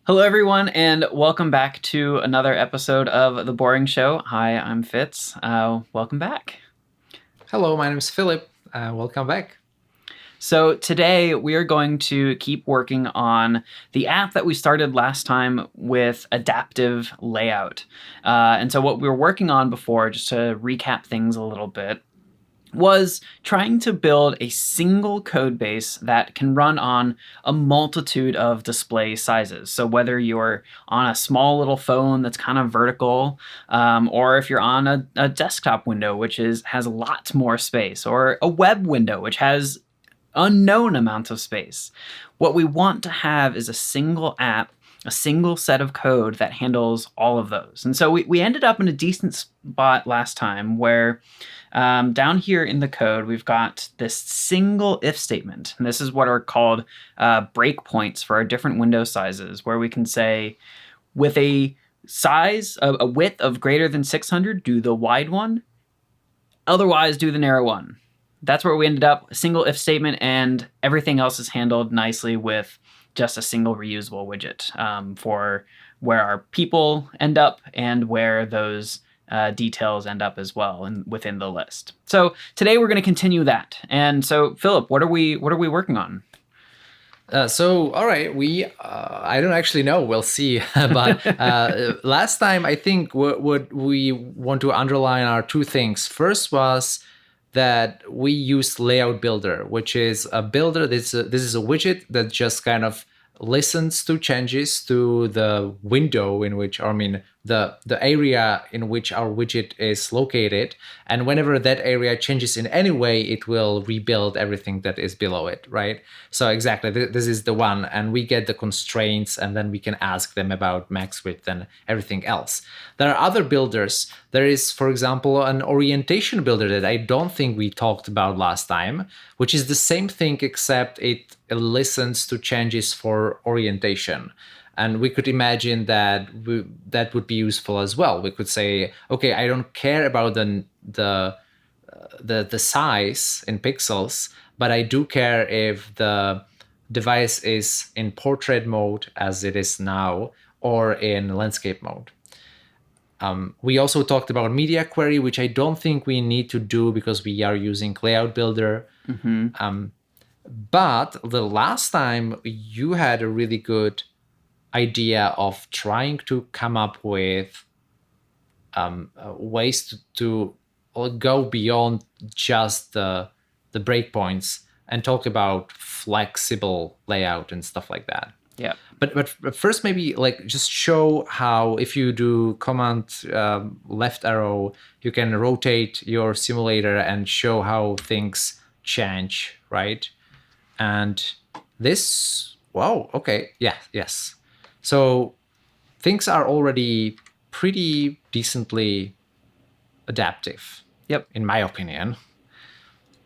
Hello, everyone, and welcome back to another episode of The Boring Show. Hi, I'm Fitz. Welcome back. Hello, my name is Filip. Welcome back. So today we are going to keep working on the app that we started last time with adaptive layout. And so what we were working on before, just to recap things a little bit, was trying to build a single code base that can run on a multitude of display sizes. So whether you're on a small little phone that's kind of vertical, or if you're on a desktop window, which has lots more space, or a web window, which has unknown amounts of space. What we want to have is a single app, a single set of code that handles all of those. And so we ended up in a decent spot last time where down here in the code, we've got this single if statement. And this is what are called breakpoints for our different window sizes, where we can say with a size, a width of greater than 600, do the wide one. Otherwise, do the narrow one. That's where we ended up, a single if statement, and everything else is handled nicely with just a single reusable widget for where our people end up and where those details end up as well and within the list. So today we're going to continue that. And so, Filip, what are we working on? All right, I don't actually know. We'll see. But last time, I think what we want to underline are two things. First was that we used Layout Builder, which is a builder. This is a widget that just kind of listens to changes to the window in which, the area in which our widget is located. And whenever that area changes in any way, it will rebuild everything that is below it, right? So exactly, this is the one. And we get the constraints, and then we can ask them about max width and everything else. There are other builders. There is, for example, an orientation builder that I don't think we talked about last time, which is the same thing, except it listens to changes for orientation. And we could imagine that that would be useful as well. We could say, okay, I don't care about the size in pixels, but I do care if the device is in portrait mode as it is now, or in landscape mode. We also talked about media query, which I don't think we need to do because we are using Layout Builder. Mm-hmm. But the last time you had a really good idea of trying to come up with ways to go beyond just the breakpoints and talk about flexible layout and stuff like that. Yeah. But first, maybe just show how, if you do command left arrow, you can rotate your simulator and show how things change, right? And this, wow, okay, yeah, yes. So things are already pretty decently adaptive. Yep. In my opinion.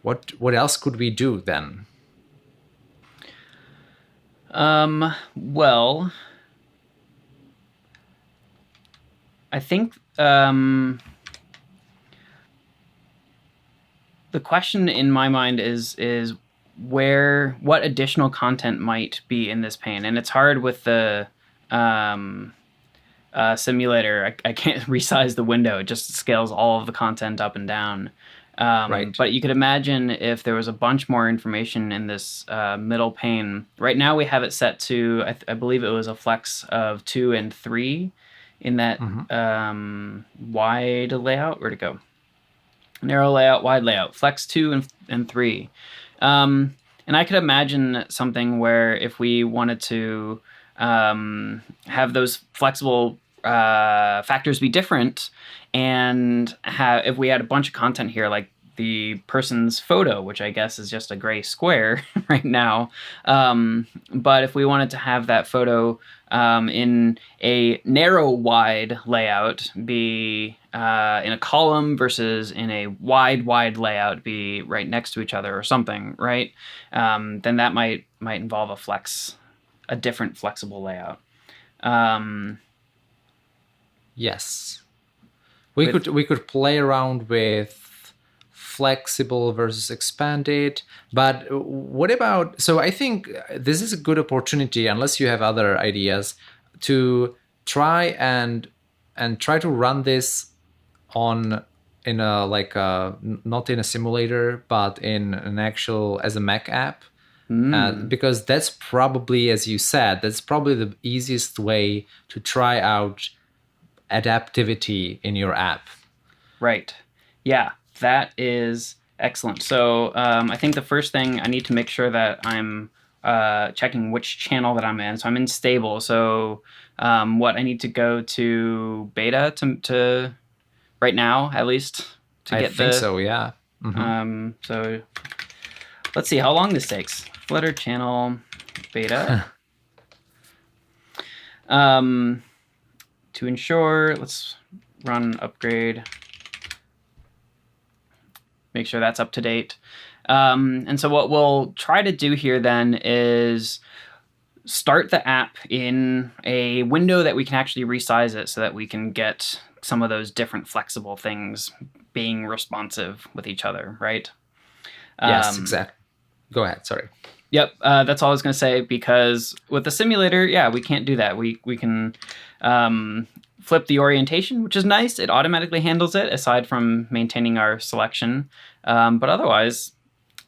What else could we do then? Well, I think the question in my mind is what additional content might be in this pane, and it's hard with the simulator. I can't resize the window; it just scales all of the content up and down. Right. But you could imagine if there was a bunch more information in this middle pane. Right now we have it set to, I believe it was a flex of 2 and 3 in that wide layout. Where'd it go? Narrow layout, wide layout, flex 2 and 3. And I could imagine something where if we wanted to have those flexible factors be different, and if we had a bunch of content here, like the person's photo, which I guess is just a gray square right now. But if we wanted to have that photo in a narrow wide layout be in a column versus in a wide layout be right next to each other or something, right? Then that might involve a different flexible layout. Yes. We could play around with flexible versus expanded, but what about, so I think this is a good opportunity, unless you have other ideas, to try and try to run this on in a like a not in a simulator but in an actual as a Mac app, because that's probably, as you said, that's probably the easiest way to try out adaptivity in your app. Right. Yeah, that is excellent. So I think the first thing I need to make sure that I'm checking which channel that I'm in. So I'm in stable. So what I need to go to beta to right now, at least, to I get think the. so, yeah. So let's see how long this takes. Flutter channel beta. To ensure, let's run upgrade. Make sure that's up to date. And so what we'll try to do here then is start the app in a window that we can actually resize it so that we can get some of those different flexible things being responsive with each other, right? Yes, exactly. Go ahead, sorry. Yep, that's all I was going to say, because with the simulator, yeah, we can't do that. We can flip the orientation, which is nice. It automatically handles it, aside from maintaining our selection. But otherwise,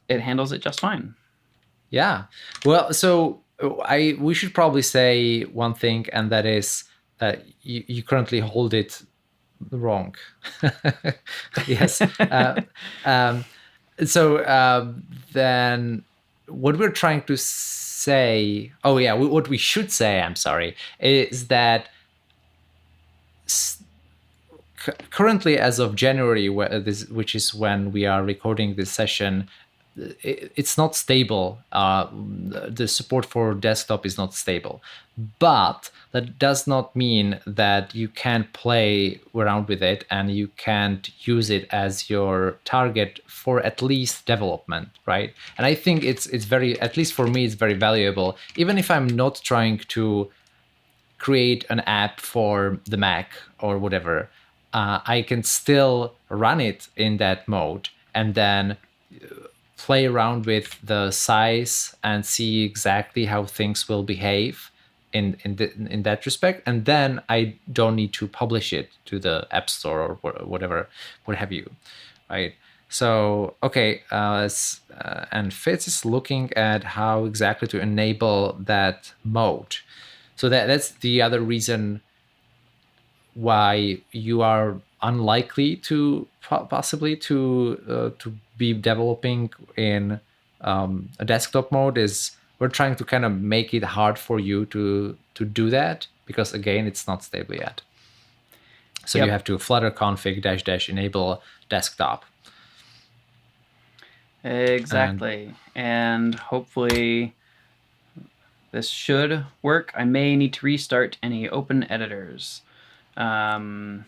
it handles it just fine. Yeah. Well, so we should probably say one thing, and that is that you currently hold it wrong. Yes. Then what we're trying to say, what we should say, I'm sorry, is that currently, as of January, which is when we are recording this session, it's not stable. The support for desktop is not stable, but that does not mean that you can't play around with it and you can't use it as your target for at least development, right? And I think it's very, at least for me, it's very valuable, even if I'm not trying to create an app for the Mac or whatever. I can still run it in that mode and then play around with the size and see exactly how things will behave in that respect. And then I don't need to publish it to the App Store or whatever, what have you, right? So, okay, and Fitz is looking at how exactly to enable that mode. So that's the other reason why you are unlikely to possibly to be developing in a desktop mode, is we're trying to kind of make it hard for you to do that, because again, it's not stable yet. So you have to flutter config -- enable desktop. Exactly. And hopefully this should work. I may need to restart any open editors. Let's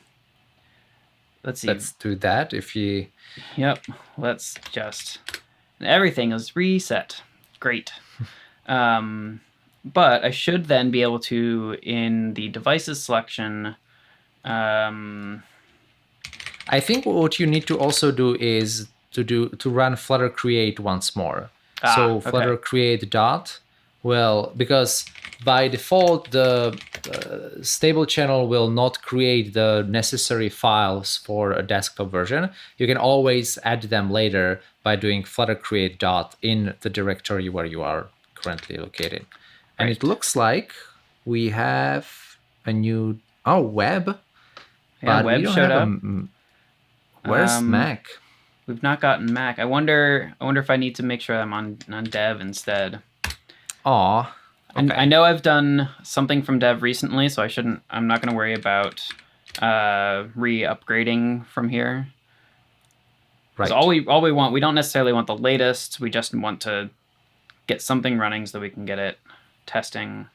see. Let's do that if you... Yep. Let's just... Everything is reset. Great. But I should then be able to, in the devices selection... I think what you need to also do is to run Flutter create once more. So Flutter create dot. Well, because by default, the stable channel will not create the necessary files for a desktop version. You can always add them later by doing Flutter create dot in the directory where you are currently located. And it looks like we have a new web. Yeah, but web showed up. Where's Mac? We've not gotten Mac. I wonder if I need to make sure I'm on dev instead. Okay. And I know I've done something from dev recently, so I'm not going to worry about re-upgrading from here. Right. All we want, we don't necessarily want the latest. We just want to get something running so that we can get it testing.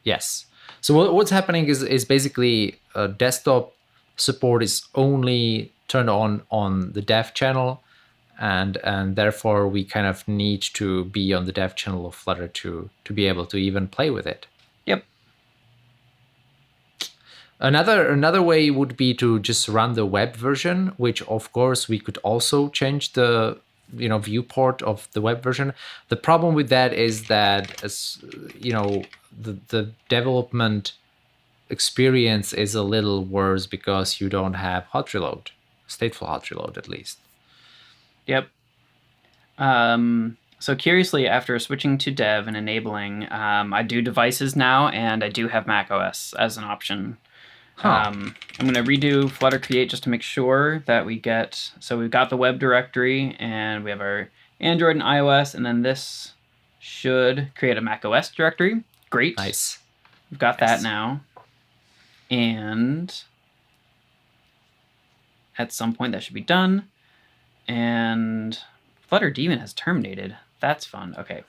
Yes. So what's happening is basically desktop support is only turned on the dev channel, and therefore we kind of need to be on the dev channel of Flutter to be able to even play with it. Yep. Another way would be to just run the web version, which of course we could also change the viewport of the web version. The problem with that is that, as the development experience is a little worse because you don't have hot reload, stateful hot reload at least. Yep. So curiously, after switching to dev and enabling, I do devices now, and I do have Mac OS as an option. I'm going to redo Flutter create just to make sure that we've got the web directory, and we have our Android and iOS, and then this should create a Mac OS directory. Great. Nice. We've got that now. And at some point that should be done. And Flutter daemon has terminated. That's fun. Okay.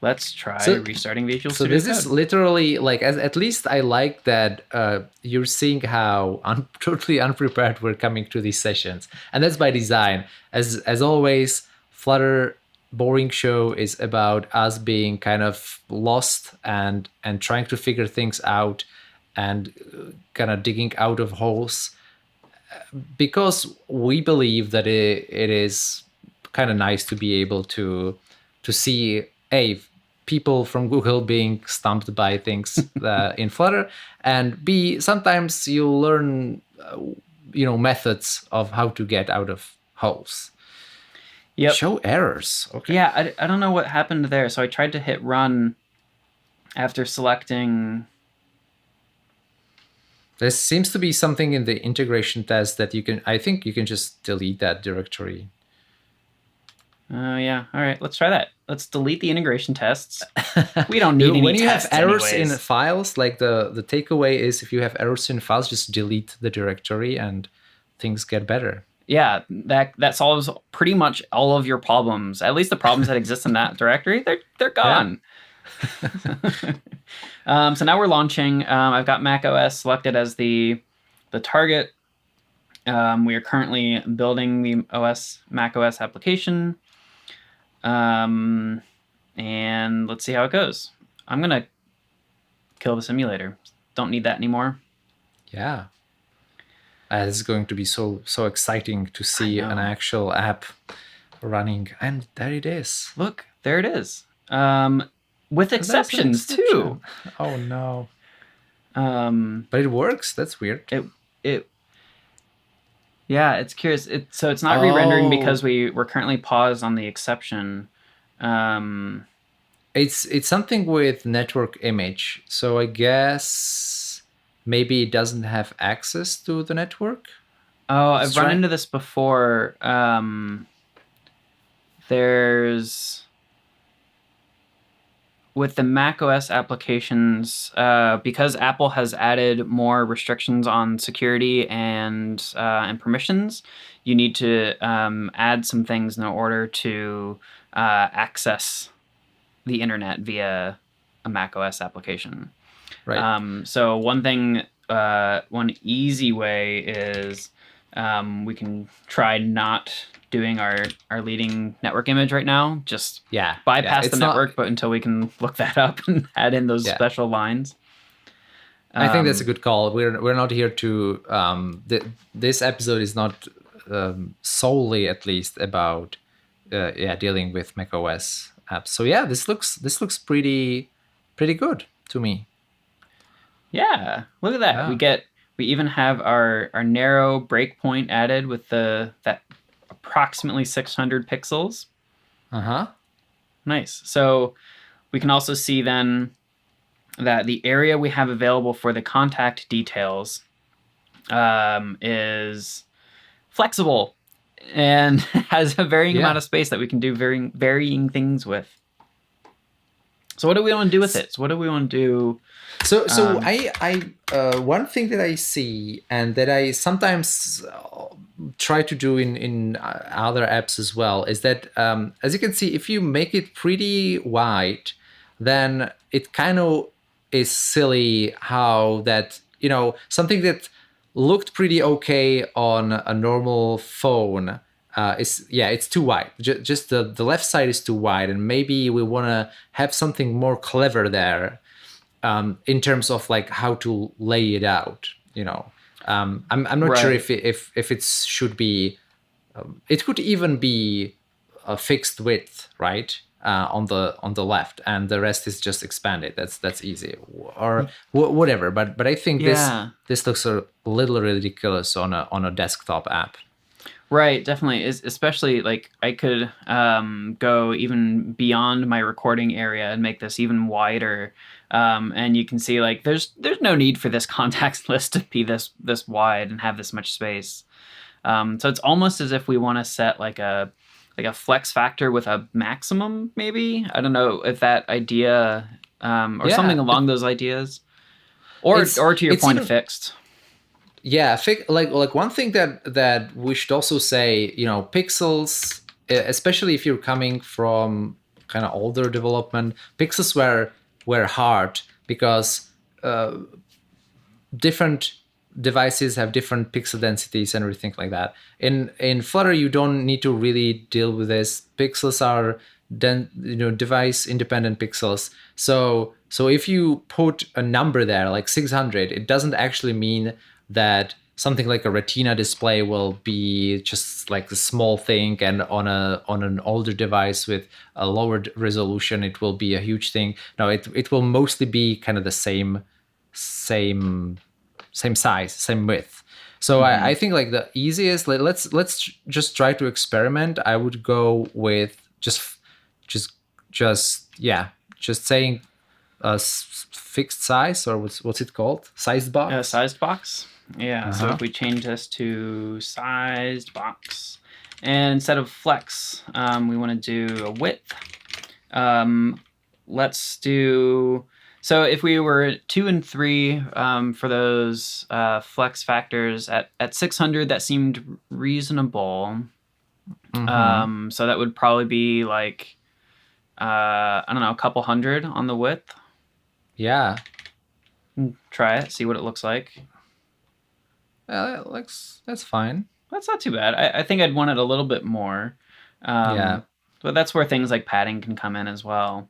Let's try restarting Visual Studio This is literally like, at least I like that you're seeing how totally unprepared we're coming to these sessions, and that's by design. As always, Flutter Boring Show is about us being kind of lost and trying to figure things out and kind of digging out of holes, because we believe that it is kind of nice to be able to see people from Google being stumped by things in Flutter, and B, sometimes you learn methods of how to get out of holes. Yep. Show errors. Okay. Yeah, I don't know what happened there. So I tried to hit run after selecting. There seems to be something in the integration test that I think you can just delete that directory. Oh, yeah. All right, let's try that. Let's delete the integration tests. We don't need any when you tests have errors anyways. in files, like the takeaway is, if you have errors in files, just delete the directory and things get better. Yeah, that solves pretty much all of your problems. At least the problems that exist in that directory, they're gone. Yeah. So now we're launching. I've got Mac OS selected as the target. We are currently building the Mac OS application. And let's see how it goes. I'm gonna kill the simulator. Don't need that anymore. Yeah. It's going to be so exciting to see an actual app running, and there it is. Look, there it is. With exceptions too. Oh no. But it works. That's weird. Yeah, it's curious. So it's not re-rendering because we're currently paused on the exception. It's something with network image. So I guess maybe it doesn't have access to the network. Oh, I've run into this before. There's with the Mac OS applications, because Apple has added more restrictions on security and permissions, you need to add some things in order to access the internet via a Mac OS application. Right. So one easy way is we can try not doing our leading network image right now. Just bypass the network, but until we can look that up and add in those special lines. I think that's a good call. We're not here to. This episode is not solely, at least, about dealing with macOS apps. So yeah, this looks pretty good to me. Yeah, look at that. Yeah. We even have our narrow breakpoint added with that approximately 600 pixels. Nice. So we can also see then that the area we have available for the contact details is flexible and has a varying amount of space that we can do varying things with. So what do we want to do with it? So what do we want to do? So I one thing that I see and that I sometimes try to do in other apps as well is that, as you can see, if you make it pretty wide, then it kind of is silly how that, something that looked pretty okay on a normal phone it's too wide. Just the left side is too wide, and maybe we want to have something more clever there in terms of like how to lay it out. I'm not sure Right. if it should be. It could even be a fixed width, right? On the left, and the rest is just expanded. That's easy, or whatever. But I think Yeah. this looks a little ridiculous on a desktop app. Right, definitely. Especially like I could go even beyond my recording area and make this even wider. And you can see like there's no need for this context list to be this wide and have this much space. So it's almost as if we want to set like a flex factor with a maximum, maybe. I don't know if that idea or something Yeah, along those ideas, or to your it's point of even fixed. yeah, like one thing that we should also say, pixels, especially if you're coming from kind of older development, pixels were hard because different devices have different pixel densities and everything like that. In Flutter, you don't need to really deal with this. Pixels are device independent pixels. So if you put a number there like 600, it doesn't actually mean that something like a retina display will be just like a small thing, and on an older device with a lower resolution it will be a huge thing. No, it will mostly be kind of the same size, same width. So I think like the easiest, let's just try to experiment. I would go with just saying a fixed size, or what's it called? Sized box. Sized box. Yeah. So if we change this to sized box, and instead of flex, we want to do a width. Let's do. So if we were 2 and 3 for those flex factors at 600, that seemed reasonable. So that would probably be like I don't know, a couple hundred on the width. Yeah. Try it, see what it looks like. That's fine. That's not too bad. I think I'd want it a little bit more. Yeah. But that's where things like padding can come in as well.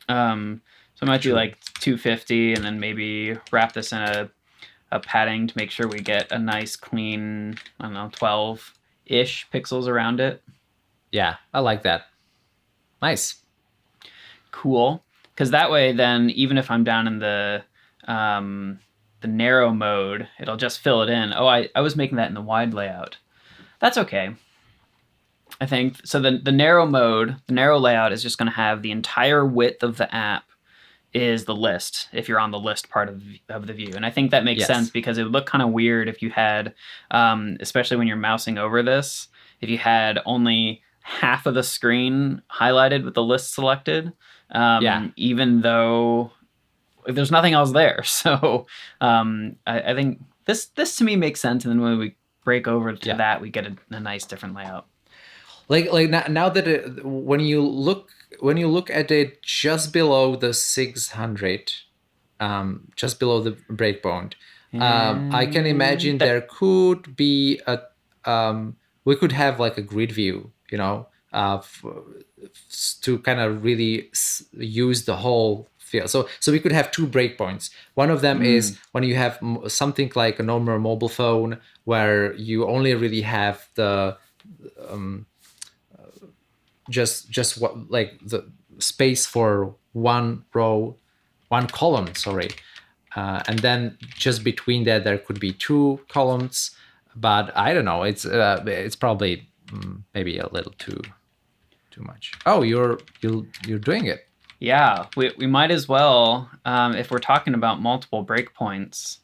So it might be like 250, and then maybe wrap this in a padding to make sure we get a nice clean, I don't know, 12-ish pixels around it. Yeah, I like that. Nice. Cool. Because that way, then, even if I'm down in the narrow mode, it'll just fill it in. Oh, I was making that in the wide layout. That's okay. I think so. The narrow mode, the narrow layout is just going to have the entire width of the app is the list if you're on the list part of the view. And I think that makes sense because it would look kind of weird if you had, especially when you're mousing over this, if you had only half of the screen highlighted with the list selected, even though there's nothing else there. So I think this to me makes sense. And then when we break over to that, we get a nice different layout. Like now that when you look at it just below the 600, just below the breakpoint, I can imagine there could be we could have like a grid view, to kind of really use the whole field. So we could have 2 breakpoints. One of them is when you have something like a normal mobile phone where you only really have the just what like the space for one column, and then just between that there could be 2 columns, but I don't know, it's probably maybe a little too much. Oh, you're doing it. Yeah, we might as well, if we're talking about multiple breakpoints,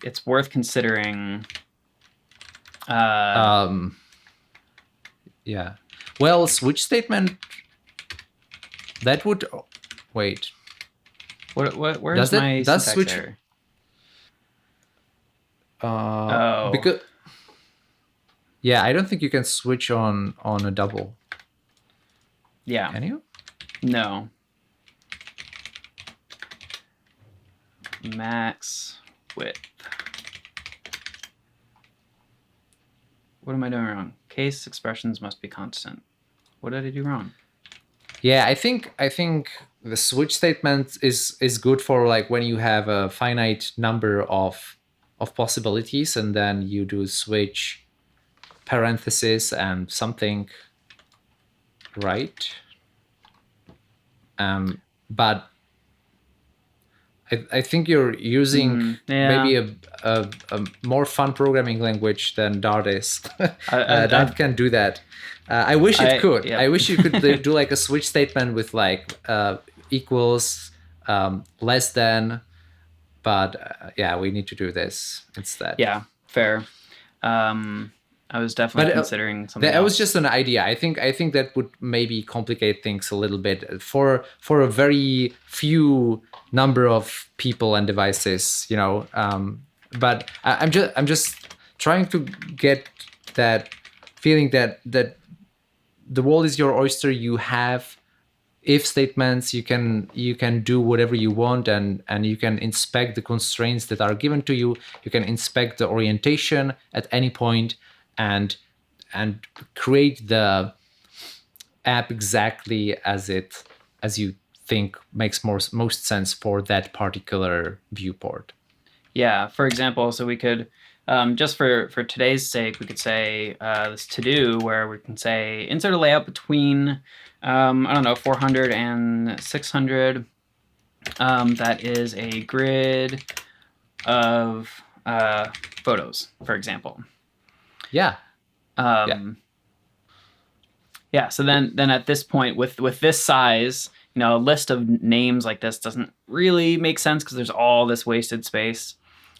it's worth considering. Yeah. Well, switch statement, that would wait. Where's my syntax switch error? Because I don't think you can switch on a double. Yeah. Can you? No. Max width. What am I doing wrong? Case expressions must be constant. What did I do wrong? Yeah, I think the switch statement is good for like when you have a finite number of of possibilities, and then you do switch parenthesis and something, right? But I think you're using Yeah. maybe a more fun programming language than Dart is. I, Dart can do that. I wish it could. Yep. I wish you could do like a switch statement with like equals, less than. But yeah, we need to do this instead. Yeah, fair. I was definitely considering something that else. was just an idea. I think that would maybe complicate things a little bit for a very few number of people and devices, you know. But I'm just trying to get that feeling that the world is your oyster. You have if statements, you can do whatever you want, and you can inspect the constraints that are given to you. You can inspect the orientation at any point, and create the app exactly as you think makes most sense for that particular viewport. Yeah, for example, so we could just for today's sake, we could say this to do where we can say insert a layout between I don't know, 400 and 600. That is a grid of photos, for example. Yeah. Yeah. So then at this point, with this size, you know, a list of names like this doesn't really make sense because there's all this wasted space.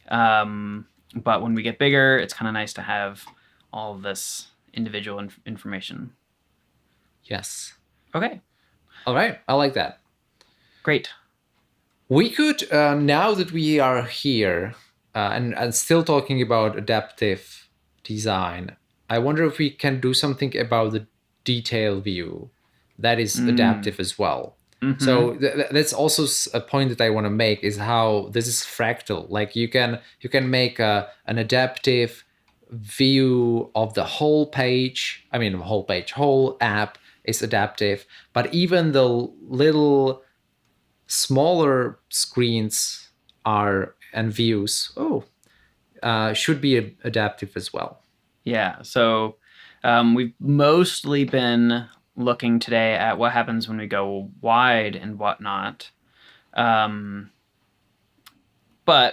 But when we get bigger, it's kind of nice to have all of this individual information. Yes. Okay. All right. I like that. Great. We could, now that we are here and still talking about adaptive design, I wonder if we can do something about the detail view that is adaptive as well. Mm-hmm. So that's also a point that I want to make, is how this is fractal. Like you can make an adaptive view of the whole page. I mean, whole app is adaptive, but even the little smaller screens and views should be adaptive as well. Yeah. So we've mostly been looking today at what happens when we go wide and whatnot. But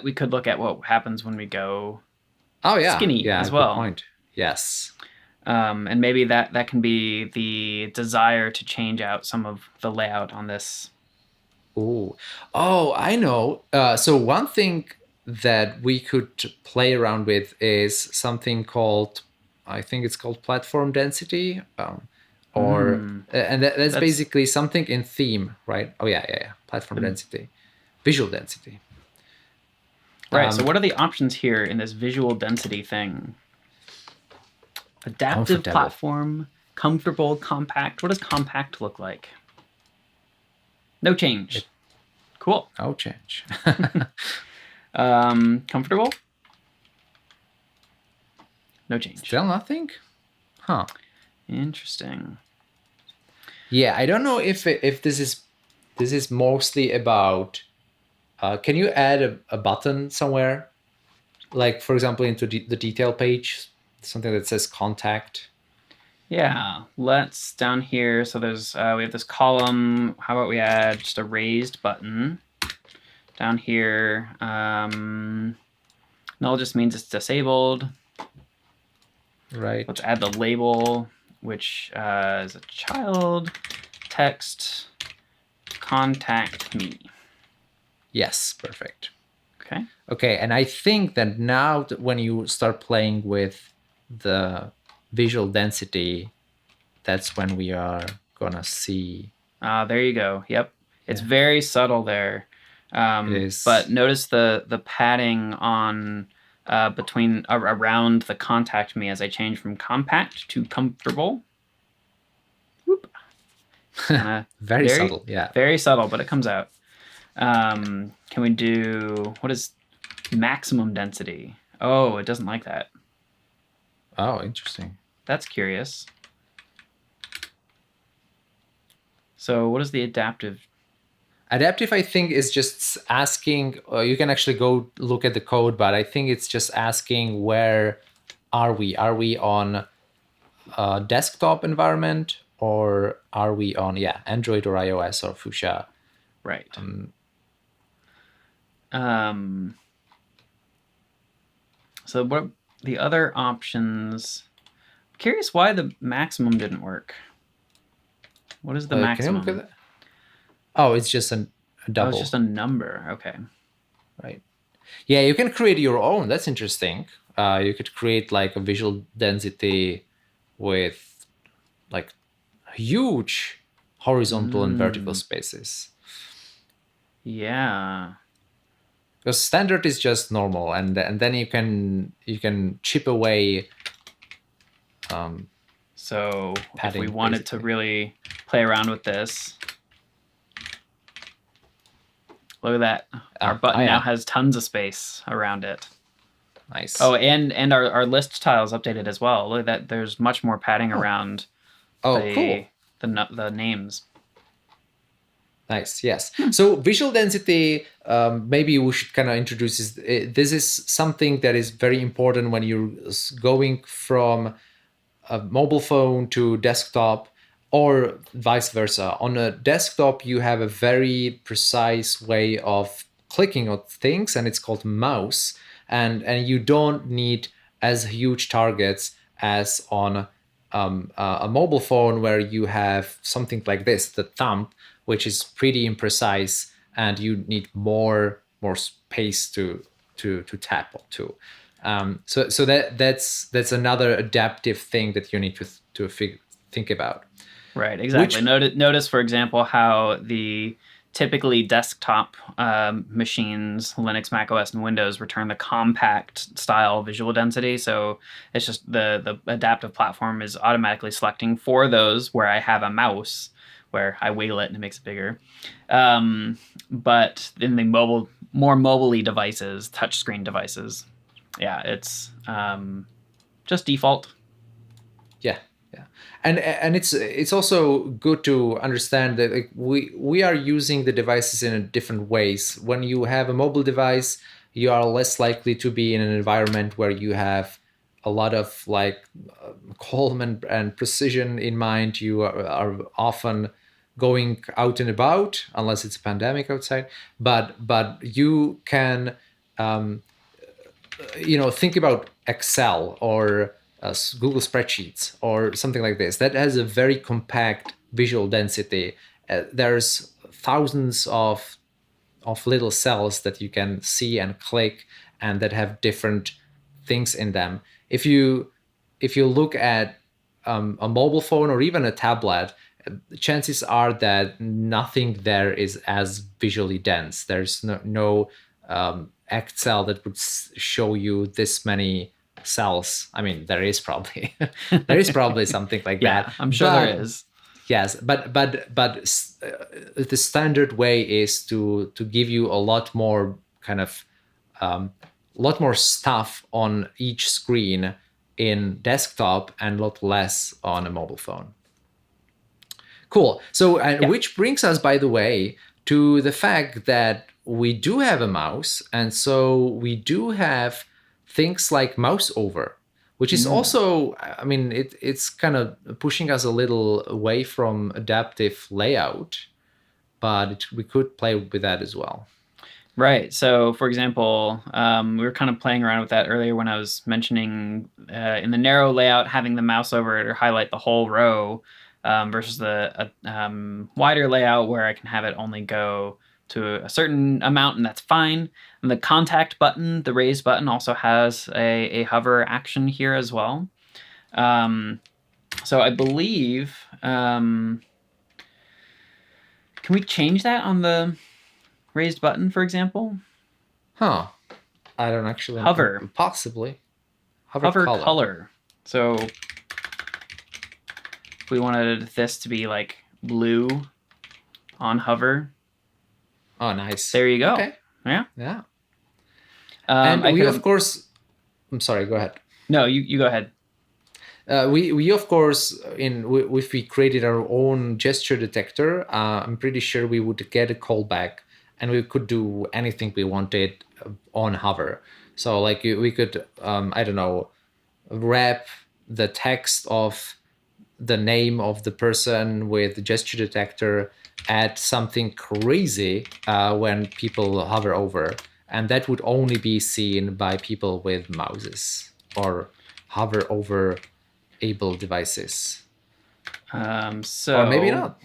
we could look at what happens when we go skinny as well. Good point. Yes. And maybe that can be the desire to change out some of the layout on this. Oh, I know. So one thing that we could play around with is something called, I think it's called platform density, and that's basically something in theme, right? Oh yeah. Platform density, visual density. Right. So what are the options here in this visual density thing? Adaptive platform, comfortable, compact. What does compact look like? No change. Cool. No change. Comfortable? No change. Still nothing? Huh. Interesting. Yeah, I don't know if this is mostly about. Can you add a button somewhere, like for example into the detail page, something that says contact? Yeah, let's down here. So there's we have this column. How about we add just a raised button down here? Null just means it's disabled. Right. Let's add the label, which is a child text contact me. Yes, perfect. Okay. Okay, and I think that now that when you start playing with the visual density, that's when we are gonna see. There you go. Yep, it's very subtle there. It is. But notice the padding on between around the contact me as I change from compact to comfortable. Whoop. Very subtle, yeah. Very subtle, but it comes out. Can we do, what is maximum density? Oh, it doesn't like that. Oh, interesting. That's curious. So what is the adaptive? Adaptive, I think, is just asking, you can actually go look at the code, but I think it's just asking where are we? Are we on a desktop environment, or are we on, Android or iOS or Fuchsia? Right. So what the other options? I'm curious why the maximum didn't work. What is the maximum? Can you look at that? Oh, it's just a double. Oh, it's just a number. Okay. Right. Yeah, you can create your own. That's interesting. You could create like a visual density with like huge horizontal and vertical spaces. Yeah. Because standard is just normal, and then you can chip away. So if we Padding, wanted to really play around with this, look at that. Our button now has tons of space around it. Nice. Oh, and our list tile is updated as well. Look at that. There's much more padding around cool. the names. Nice. Yes. So visual density, maybe we should kind of introduce this is something that is very important when you're going from a mobile phone to desktop, or vice versa. On a desktop, you have a very precise way of clicking on things, and it's called mouse. And you don't need as huge targets as on a mobile phone, where you have something like this, the thumb, which is pretty imprecise, and you need more space to tap onto. So that's another adaptive thing that you need to think about. Right, exactly. Notice, for example, how the typically desktop machines, Linux, Mac OS, and Windows, return the compact style visual density. So it's just the adaptive platform is automatically selecting for those where I have a mouse, where I wiggle it and it makes it bigger. But in the more mobile devices, touchscreen devices, it's just default. Yeah. And it's also good to understand that, like, we are using the devices in different ways. When you have a mobile device, you are less likely to be in an environment where you have a lot of calm and precision in mind. You are often going out and about, unless it's a pandemic outside. But you can think about Excel or Google spreadsheets or something like this. That has a very compact visual density. There's thousands of little cells that you can see and click, and that have different things in them. If you look at a mobile phone or even a tablet, chances are that nothing there is as visually dense. There's no Excel that would show you this many cells. I mean, there is probably something like that. I'm sure there is. Yes, but the standard way is to give you a lot more kind of lot more stuff on each screen in desktop, and a lot less on a mobile phone. Cool. So, which brings us, by the way, to the fact that we do have a mouse, and so we do have things like mouse over, which is also, I mean, it's kind of pushing us a little away from adaptive layout, but we could play with that as well. Right. So, for example, we were kind of playing around with that earlier when I was mentioning in the narrow layout, having the mouse over it or highlight the whole row versus the wider layout where I can have it only go to a certain amount, and that's fine. And the contact button, the raised button, also has a hover action here as well. So I believe, can we change that on the raised button, for example? I don't actually hover. Possibly. Hover color. So if we wanted this to be like blue on hover. Oh, nice. There you go. Okay. Yeah. And we, of course, I'm sorry, go ahead. No, you go ahead. We of course if we created our own gesture detector, I'm pretty sure we would get a callback, and we could do anything we wanted on hover. So like we could I don't know, wrap the text of the name of the person with the gesture detector, add something crazy when people hover over, and that would only be seen by people with mouses or hover over able devices. So Or maybe not.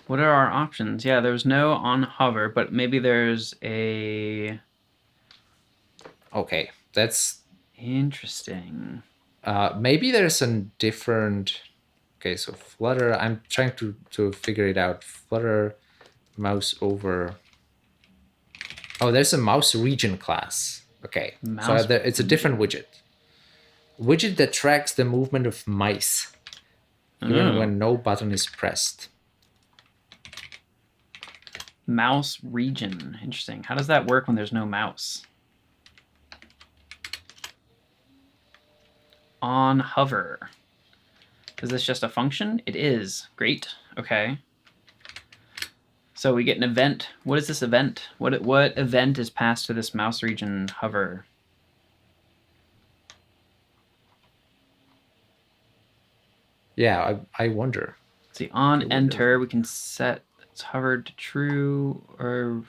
what are our options? Yeah, there's no on hover, but maybe there's a... Okay, that's Interesting. maybe there's a different. Okay, so Flutter. I'm trying to figure it out. Flutter mouse over. Oh, there's a mouse region class. Okay, so Mouse it's a different widget. Widget that tracks the movement of mice, even when no button is pressed. Mouse region. Interesting. How does that work when there's no mouse? On hover. Is this just a function? It is. Great. Okay. So we get an event. What is this event? What event is passed to this mouse region hover? Yeah, I wonder. See, on enter, we can set it's hovered to true or...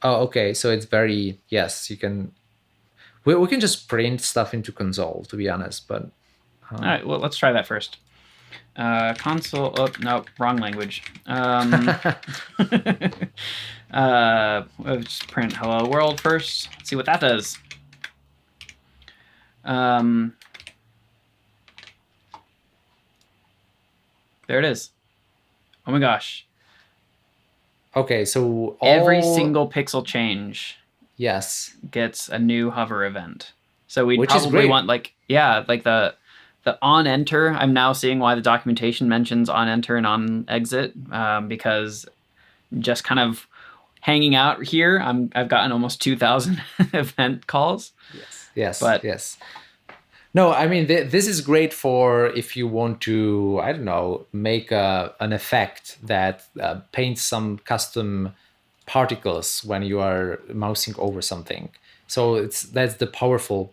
Oh, okay. So it's very, yes, you can, we can just print stuff into console, to be honest, but. All right, well, let's try that first. Console, oh, no, wrong language. We'll just print hello world first. Let's see what that does. There it is. Oh my gosh. Okay, so every single pixel change yes gets a new hover event. So we Which probably want like, yeah, like the on enter. I'm now seeing why the documentation mentions on enter and on exit, because just kind of hanging out here, I've gotten almost 2,000 event calls. Yes. No, I mean, this is great for if you want to, I don't know, make an effect that paints some custom particles when you are mousing over something. So that's the powerful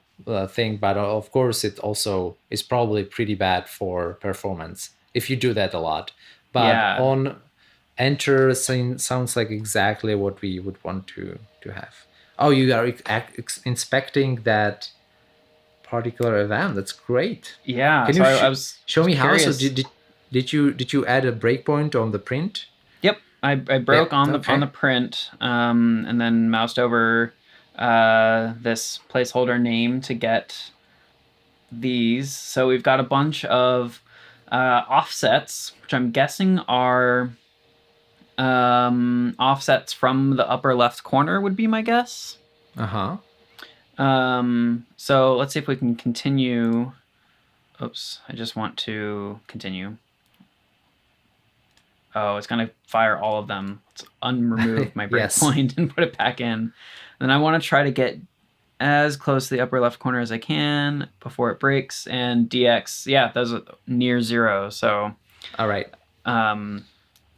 thing, but of course it also is probably pretty bad for performance if you do that a lot. But on enter sounds like exactly what we would want to have. Oh, you are inspecting that particular event. That's great. Yeah. Can so you I was show me curious. how? So did you add a breakpoint on the print? Yep, I broke on the print, and then moused over this placeholder name to get these. So we've got a bunch of offsets, which I'm guessing are offsets from the upper left corner would be my guess. So let's see if we can continue. Oops, I just want to continue. Oh, it's going to fire all of them. Let's unremove my breakpoint and put it back in. Then I want to try to get as close to the upper left corner as I can before it breaks. And DX, yeah, those are near zero. So, all right.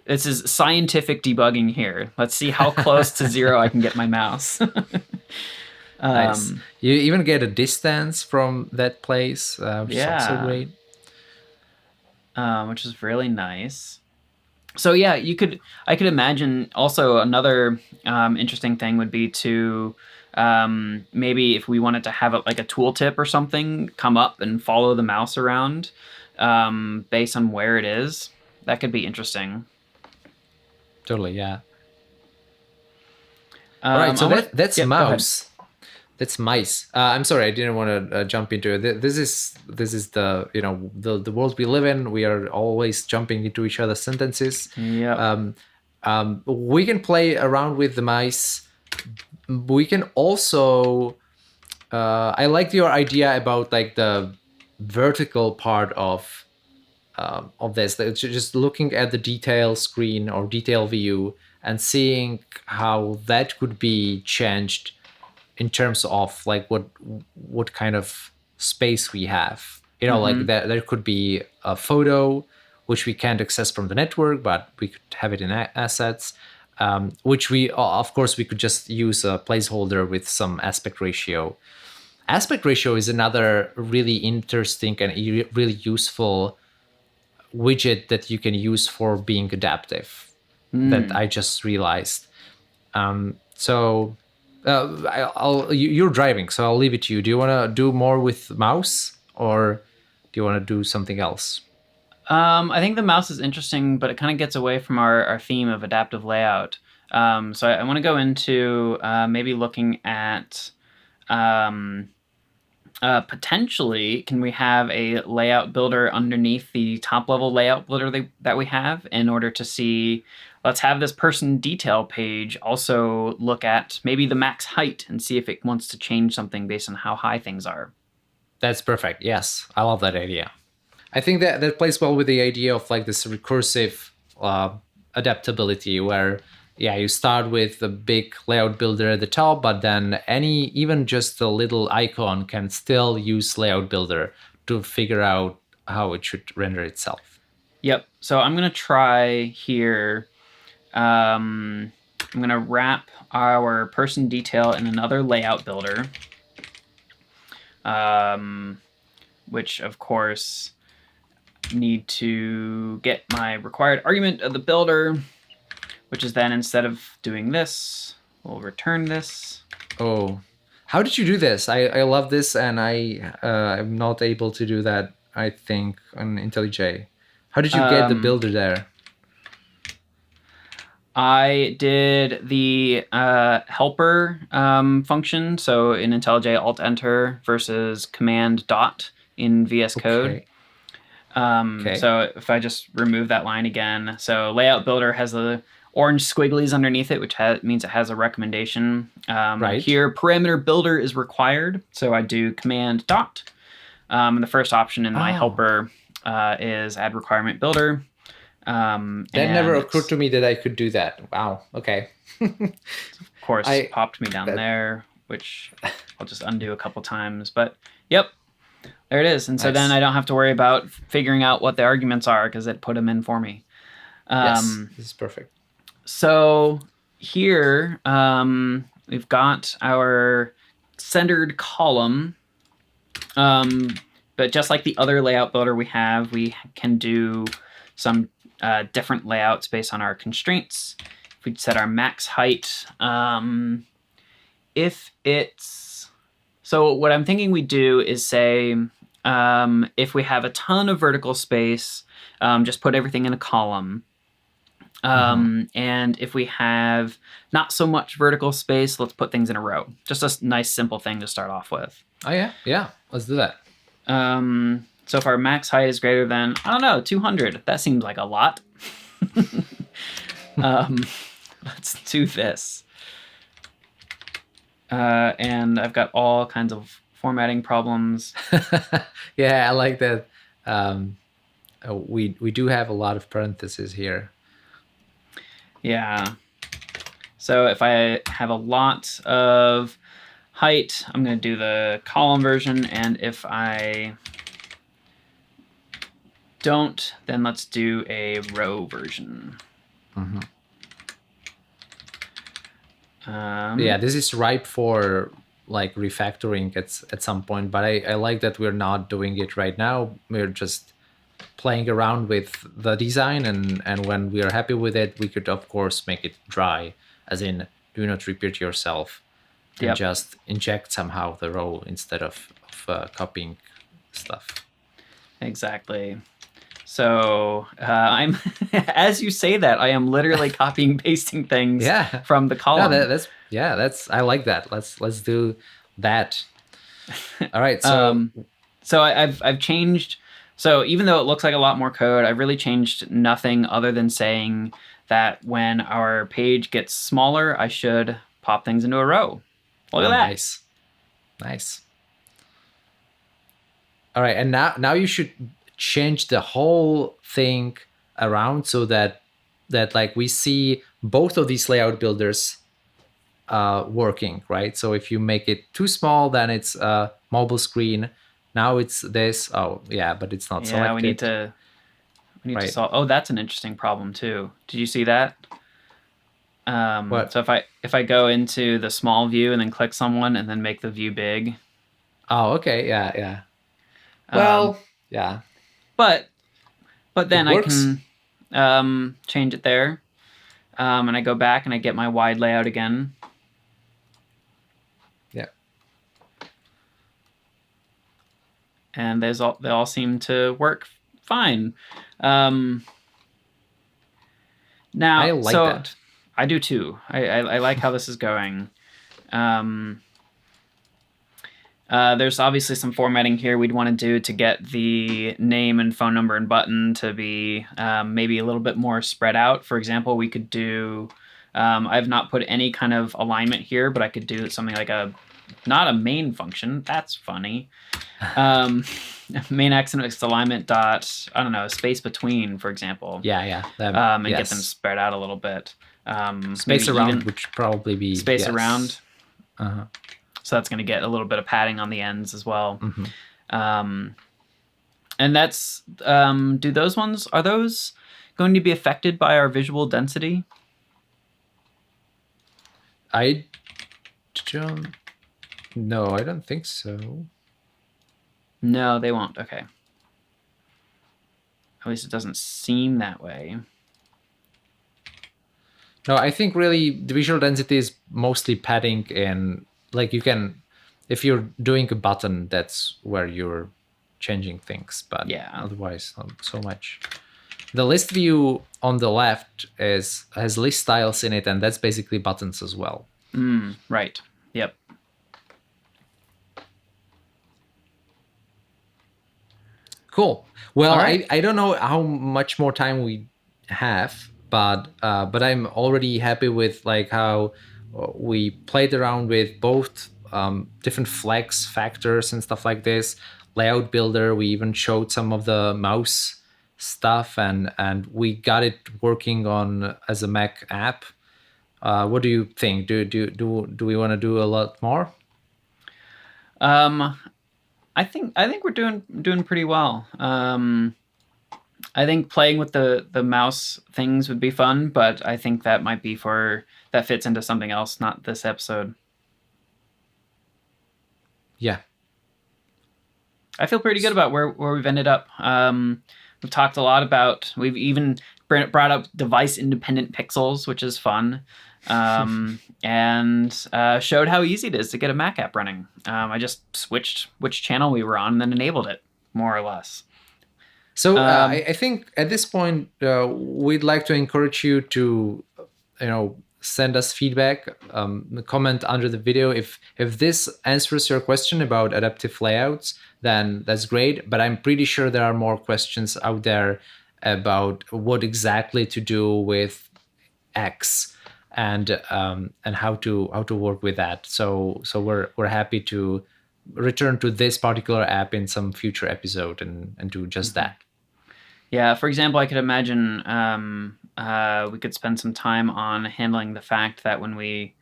This is scientific debugging here. Let's see how close to zero I can get my mouse. Nice. You even get a distance from that place, which is also great. Which is really nice. So yeah, I could imagine also another interesting thing would be to maybe if we wanted to have like a tooltip or something come up and follow the mouse around based on where it is. That could be interesting. Totally, yeah. All right, so that's mouse. That's mice. I'm sorry, I didn't want to jump into it. This is the the world we live in. We are always jumping into each other's sentences. Yeah. We can play around with the mice. We can also. I like your idea about like the vertical part of this. Just looking at the detail screen or detail view and seeing how that could be changed in terms of like what kind of space we have Like there could be a photo which we can't access from the network, but we could have it in assets, which of course, we could just use a placeholder with some aspect ratio. Aspect ratio is another really interesting and really useful widget that you can use for being adaptive that I just realized. So you're driving, so I'll leave it to you. Do you want to do more with mouse, or do you want to do something else? I think the mouse is interesting, but it kind of gets away from our theme of adaptive layout. So I want to go into maybe looking at potentially, can we have a layout builder underneath the top level layout builder that we have in order to see, let's have this person detail page also look at maybe the max height and see if it wants to change something based on how high things are. That's perfect. Yes, I love that idea. I think that plays well with the idea of like this recursive adaptability where, yeah, you start with the big layout builder at the top, but then even just a little icon can still use layout builder to figure out how it should render itself. Yep. So I'm going to try here. I'm going to wrap our person detail in another layout builder, which of course need to get my required argument of the builder, which is then, instead of doing this, we'll return this. Oh, how did you do this? I love this, and I'm not able to do that, I think, on IntelliJ. How did you get the builder there? I did the helper function. So in IntelliJ, Alt-Enter versus Command dot in VS Code. Okay. So if I just remove that line again, so layout builder has the orange squigglies underneath it, which means it has a recommendation. Right. Here, parameter builder is required. So I do Command dot. And the first option in my helper is add requirement builder. That never occurred to me that I could do that. Wow. Okay. Of course, popped me down there, which I'll just undo a couple times. But yep, there it is. And so then I don't have to worry about figuring out what the arguments are because it put them in for me. Yes, this is perfect. So here we've got our centered column. But just like the other layout builder we can do some different layouts based on our constraints. If we set our max height, so what I'm thinking we do is say, if we have a ton of vertical space, just put everything in a column. And if we have not so much vertical space, let's put things in a row. Just a nice, simple thing to start off with. Oh, yeah. Yeah. Let's do that. So if our max height is greater than, 200, that seems like a lot. Let's do this. And I've got all kinds of formatting problems. Yeah, I like that. We do have a lot of parentheses here. Yeah. So if I have a lot of height, I'm going to do the column version. And if I don't, then let's do a row version. Yeah, this is ripe for like refactoring at some point, but I like that we're not doing it right now. We're just playing around with the design, and when we are happy with it, we could of course make it dry, as in do not repeat yourself, and just inject somehow the row instead of copying stuff. Exactly. So I'm, as you say that, I am literally copying pasting things from the column. No, I like that. Let's do that. All right. So so I've changed. So even though it looks like a lot more code, I've really changed nothing other than saying that when our page gets smaller, I should pop things into a row. Look at that. Nice. All right, and now you should change the whole thing around so that like we see both of these layout builders working, right? So if you make it too small, then it's a mobile screen. Now it's this. Oh, yeah, but it's not selected. Yeah, we need to Right. solve. Oh, that's an interesting problem too. Did you see that? What? So if I go into the small view and then click someone and then make the view big. Oh, okay. Yeah. Well, yeah. But then It I works. can change it there. And I go back and I get my wide layout again. Yeah. And they all seem to work fine. Now, I like that. I do too. I like how this is going. There's obviously some formatting here we'd want to do to get the name and phone number and button to be maybe a little bit more spread out. For example, we could do, I've not put any kind of alignment here, but I could do something like not a main function. That's funny. Main x and x alignment dot, I don't know, space between, for example. Yeah. And get them spread out a little bit. Space around, which probably be space around. Uh-huh. So that's going to get a little bit of padding on the ends as well. Mm-hmm. And that's, are those going to be affected by our visual density? I don't think so. No, they won't. Okay. At least it doesn't seem that way. No, I think really the visual density is mostly padding, and like you can, if you're doing a button, that's where you're changing things, but yeah, otherwise not so much. The list view on the left has list styles in it, and that's basically buttons as well. Right. Yep. Cool. Well, right. I don't know how much more time we have, but I'm already happy with like how we played around with both different flex factors and stuff like this. Layout builder. We even showed some of the mouse stuff, and we got it working on as a Mac app. What do you think? Do we want to do a lot more? I think we're doing pretty well. I think playing with the mouse things would be fun, but I think that might be that fits into something else, not this episode. Yeah. I feel pretty good about where we've ended up. We've talked a lot about, we've even brought up device independent pixels, which is fun. And showed how easy it is to get a Mac app running. I just switched which channel we were on and then enabled it, more or less. So I think at this point, we'd like to encourage you to, send us feedback, comment under the video. If this answers your question about adaptive layouts, then that's great. But I'm pretty sure there are more questions out there about what exactly to do with X and how to work with that. So we're happy to return to this particular app in some future episode and do just that. Yeah, for example, I could imagine we could spend some time on handling the fact that when we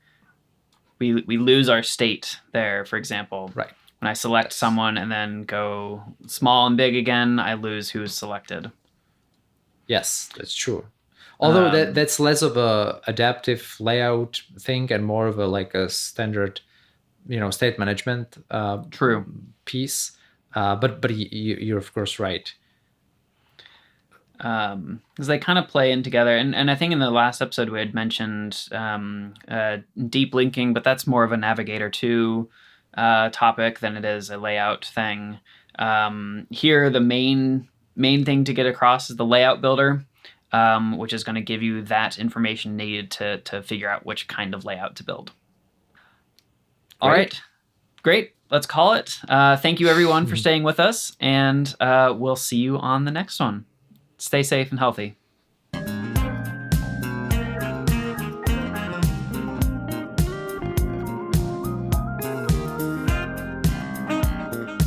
lose our state there, for example. Right. When I select someone and then go small and big again, I lose who's selected. Yes, that's true. Although that's less of a adaptive layout thing and more of a standard, state management true piece. But you're of course right. Because they kind of play in together. And I think in the last episode we had mentioned deep linking, but that's more of a Navigator 2 topic than it is a layout thing. Here, the main thing to get across is the layout builder, which is going to give you that information needed to figure out which kind of layout to build. All right. Great. Let's call it. Thank you, everyone, for staying with us, and we'll see you on the next one. Stay safe and healthy.